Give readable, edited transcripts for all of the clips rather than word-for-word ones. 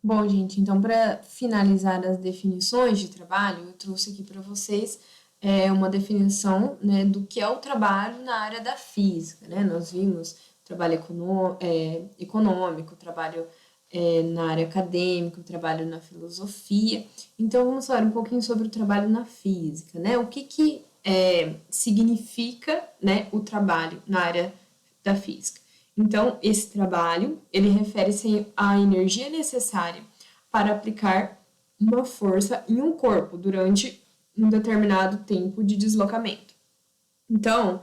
Bom, gente, então para finalizar as definições de trabalho, eu trouxe aqui para vocês uma definição, né, do que é o trabalho na área da física, né? Nós vimos trabalho econômico, trabalho na área acadêmica, trabalho na filosofia. Então vamos falar um pouquinho sobre o trabalho na física, né? O que significa, né, o trabalho na área da física? Então, esse trabalho, ele refere-se à energia necessária para aplicar uma força em um corpo durante um determinado tempo de deslocamento. Então,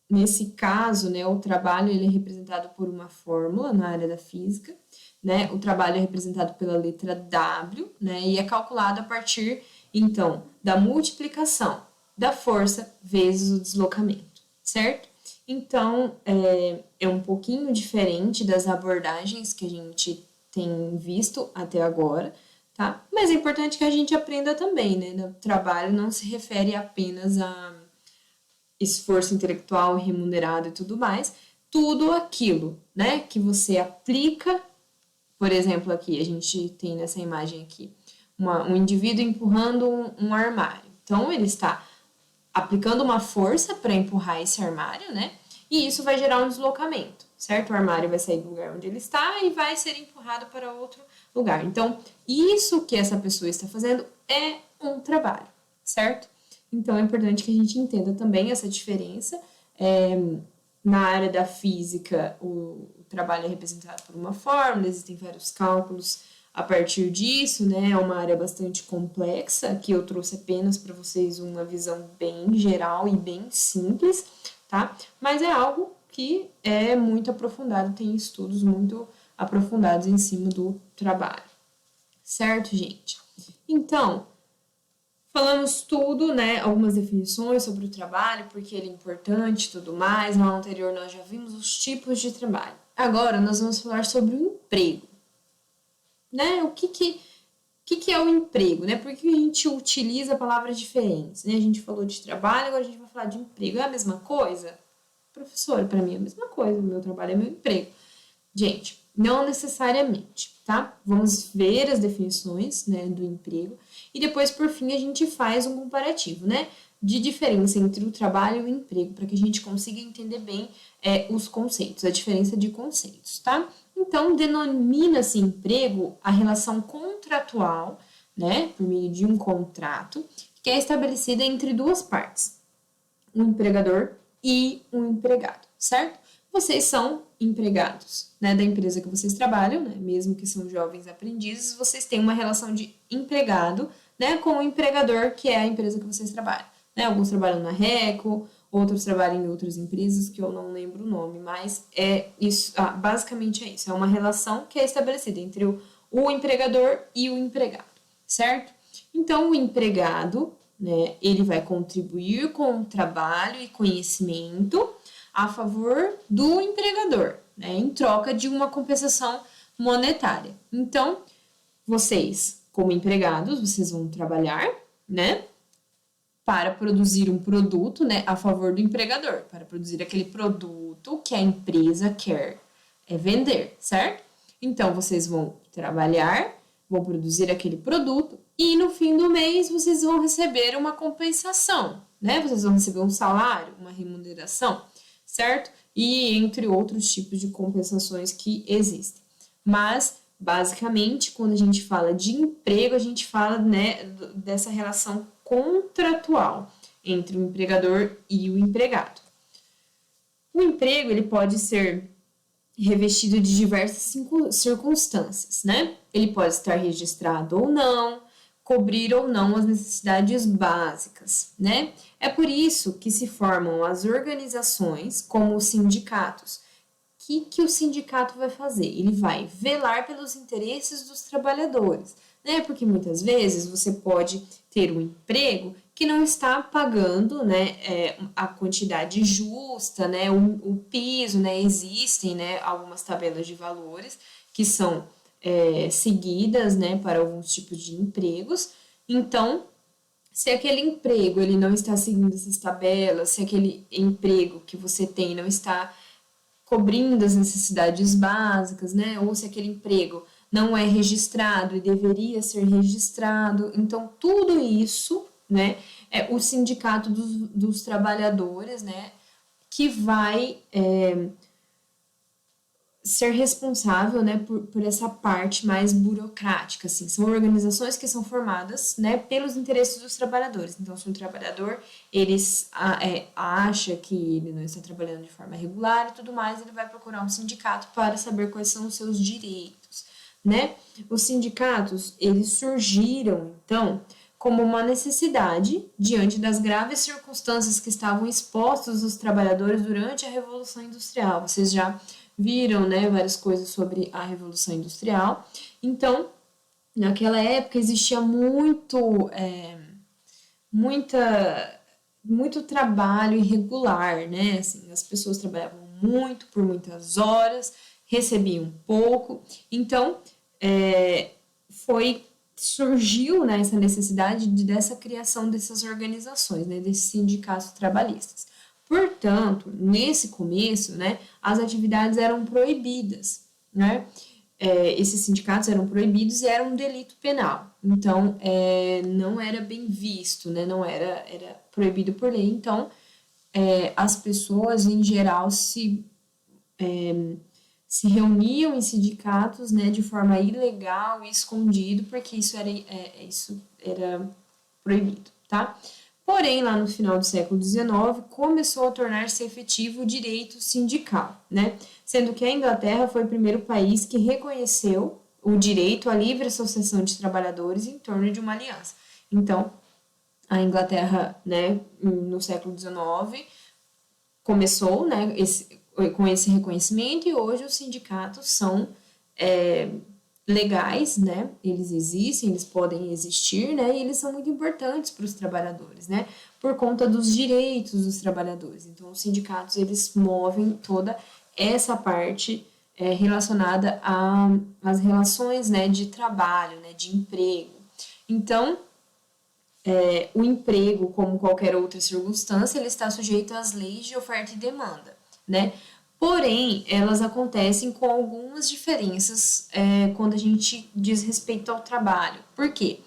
nesse caso, né, o trabalho ele é representado por uma fórmula na área da física, né? O trabalho é representado pela letra W, né? E é calculado a partir, então, da multiplicação da força vezes o deslocamento, certo? Então, é um pouquinho diferente das abordagens que a gente tem visto até agora, tá? Mas é importante que a gente aprenda também, né? O trabalho não se refere apenas a esforço intelectual remunerado e tudo mais, tudo aquilo, né, que você aplica, por exemplo, aqui, a gente tem nessa imagem aqui, um indivíduo empurrando um armário. Então, ele está aplicando uma força para empurrar esse armário, né? E isso vai gerar um deslocamento, certo? O armário vai sair do lugar onde ele está e vai ser empurrado para outro lugar. Então, isso que essa pessoa está fazendo é um trabalho, certo? Então, é importante que a gente entenda também essa diferença. Na área da física, o trabalho é representado por uma fórmula, existem vários cálculos a partir disso, né? É uma área bastante complexa, que eu trouxe apenas para vocês uma visão bem geral e bem simples, tá? Mas é algo que é muito aprofundado, tem estudos muito aprofundados em cima do trabalho, certo, gente? Então, falamos tudo, né? Algumas definições sobre o trabalho, porque ele é importante e tudo mais. No anterior nós já vimos os tipos de trabalho. Agora nós vamos falar sobre o emprego, né? O que é o emprego, né? Por que a gente utiliza palavras diferentes, né? A gente falou de trabalho, agora a gente vai falar de emprego. É a mesma coisa? Professora, para mim é a mesma coisa. O meu trabalho é meu emprego. Gente, não necessariamente, tá? Vamos ver as definições, né, do emprego e depois, por fim, a gente faz um comparativo, né, de diferença entre o trabalho e o emprego, para que a gente consiga entender bem os conceitos, a diferença de conceitos, tá? Então, denomina-se emprego a relação contratual, né, por meio de um contrato, que é estabelecida entre duas partes, um empregador e um empregado, certo? Vocês são empregados, né, da empresa que vocês trabalham, né, mesmo que são jovens aprendizes, vocês têm uma relação de empregado, né, com o empregador, que é a empresa que vocês trabalham. Né? Alguns trabalham na Reco, outros trabalham em outras empresas que eu não lembro o nome, mas é isso, basicamente é isso, é uma relação que é estabelecida entre o empregador e o empregado, certo? Então, o empregado, né, ele vai contribuir com o trabalho e conhecimento a favor do empregador, né, em troca de uma compensação monetária. Então, vocês, como empregados, vocês vão trabalhar, né, para produzir um produto, né, a favor do empregador, para produzir aquele produto que a empresa quer vender, certo? Então, vocês vão trabalhar, vão produzir aquele produto e no fim do mês vocês vão receber uma compensação, né? Vocês vão receber um salário, uma remuneração, certo? E entre outros tipos de compensações que existem. Mas, basicamente, quando a gente fala de emprego, a gente fala, né, dessa relação contratual entre o empregador e o empregado. O emprego ele pode ser revestido de diversas circunstâncias, né? Ele pode estar registrado ou não, cobrir ou não as necessidades básicas, né? É por isso que se formam as organizações como os sindicatos. O que o sindicato vai fazer? Ele vai velar pelos interesses dos trabalhadores, né? Porque muitas vezes você pode ter um emprego que não está pagando, né, a quantidade justa, né, o piso, né, existem, né, algumas tabelas de valores que são seguidas, né, para alguns tipos de empregos. Então, se aquele emprego ele não está seguindo essas tabelas, se aquele emprego que você tem não está cobrindo as necessidades básicas, né, ou se aquele emprego não é registrado e deveria ser registrado. Então, tudo isso, né, é o sindicato dos trabalhadores, né, que vai ser responsável, né, por essa parte mais burocrática, assim. São organizações que são formadas, né, pelos interesses dos trabalhadores. Então, se um trabalhador, acha que ele não está trabalhando de forma regular e tudo mais, ele vai procurar um sindicato para saber quais são os seus direitos, né? Os sindicatos, eles surgiram, então, como uma necessidade diante das graves circunstâncias que estavam expostos os trabalhadores durante a Revolução Industrial. Vocês já viram, né, várias coisas sobre a Revolução Industrial. Então, naquela época existia muito trabalho irregular, né? Assim, as pessoas trabalhavam muito, por muitas horas, recebiam pouco. Então, surgiu, né, essa necessidade dessa criação dessas organizações, né, desses sindicatos trabalhistas. Portanto, nesse começo, né, as atividades eram proibidas, né? Esses sindicatos eram proibidos e era um delito penal. Então, não era bem visto, né? Não era proibido por lei. Então, as pessoas, em geral, se reuniam em sindicatos, né, de forma ilegal e escondido, porque isso era proibido, tá? Porém, lá no final do século XIX, começou a tornar-se efetivo o direito sindical, né? Sendo que a Inglaterra foi o primeiro país que reconheceu o direito à livre associação de trabalhadores em torno de uma aliança. Então, a Inglaterra, né, no século XIX, começou, né, com esse reconhecimento e hoje os sindicatos são legais, né? Eles existem, eles podem existir, né? E eles são muito importantes para os trabalhadores, né? Por conta dos direitos dos trabalhadores. Então, os sindicatos, eles movem toda essa parte relacionada às relações, né, de trabalho, né, de emprego. Então, o emprego, como qualquer outra circunstância, ele está sujeito às leis de oferta e demanda, né? Porém, elas acontecem com algumas diferenças quando a gente diz respeito ao trabalho. Por quê?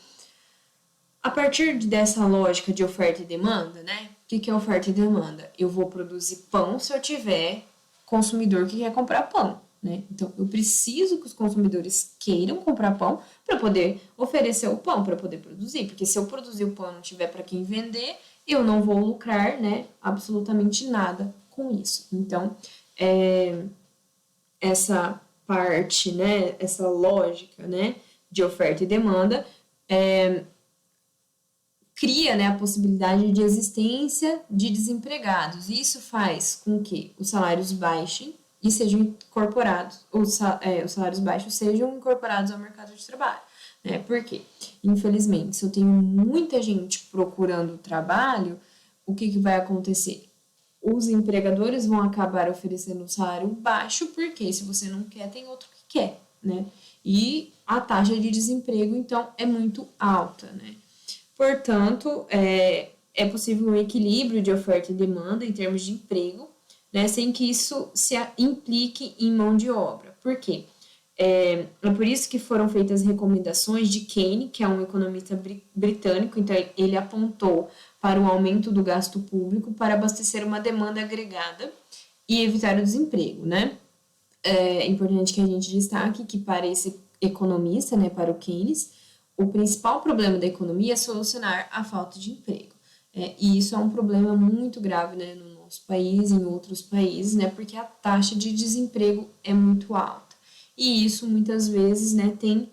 A partir dessa lógica de oferta e demanda, né? O que é oferta e demanda? Eu vou produzir pão se eu tiver consumidor que quer comprar pão, né? Então, eu preciso que os consumidores queiram comprar pão para poder oferecer o pão, para poder produzir. Porque se eu produzir o pão e não tiver para quem vender, eu não vou lucrar, né, absolutamente nada com isso. Então, essa parte, né, essa lógica, né, de oferta e demanda, cria, né, a possibilidade de existência de desempregados. E isso faz com que os salários baixem e sejam incorporados, os salários baixos sejam incorporados ao mercado de trabalho. Né? Por quê? Infelizmente, se eu tenho muita gente procurando trabalho, o que vai acontecer? Os empregadores vão acabar oferecendo um salário baixo, porque se você não quer, tem outro que quer, né? E a taxa de desemprego, então, é muito alta, né? Portanto, é possível um equilíbrio de oferta e demanda em termos de emprego, né? Sem que isso se implique em mão de obra. Por quê? É por isso que foram feitas recomendações de Keynes, que é um economista britânico, então ele apontou para um aumento do gasto público para abastecer uma demanda agregada e evitar o desemprego, né? É importante que a gente destaque que para esse economista, né, para o Keynes, o principal problema da economia é solucionar a falta de emprego. E isso é um problema muito grave, né, no nosso país e em outros países, né, porque a taxa de desemprego é muito alta. E isso, muitas vezes, né, tem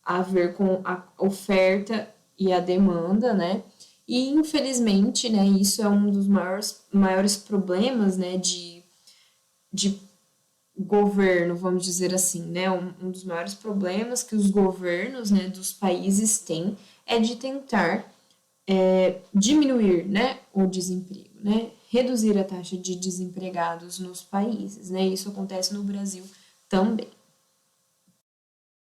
a ver com a oferta e a demanda, né, e, infelizmente, né, isso é um dos maiores problemas, né, de governo, vamos dizer assim, né, um dos maiores problemas que os governos, né, dos países têm é de tentar diminuir, né, o desemprego, né, reduzir a taxa de desempregados nos países, né, isso acontece no Brasil também.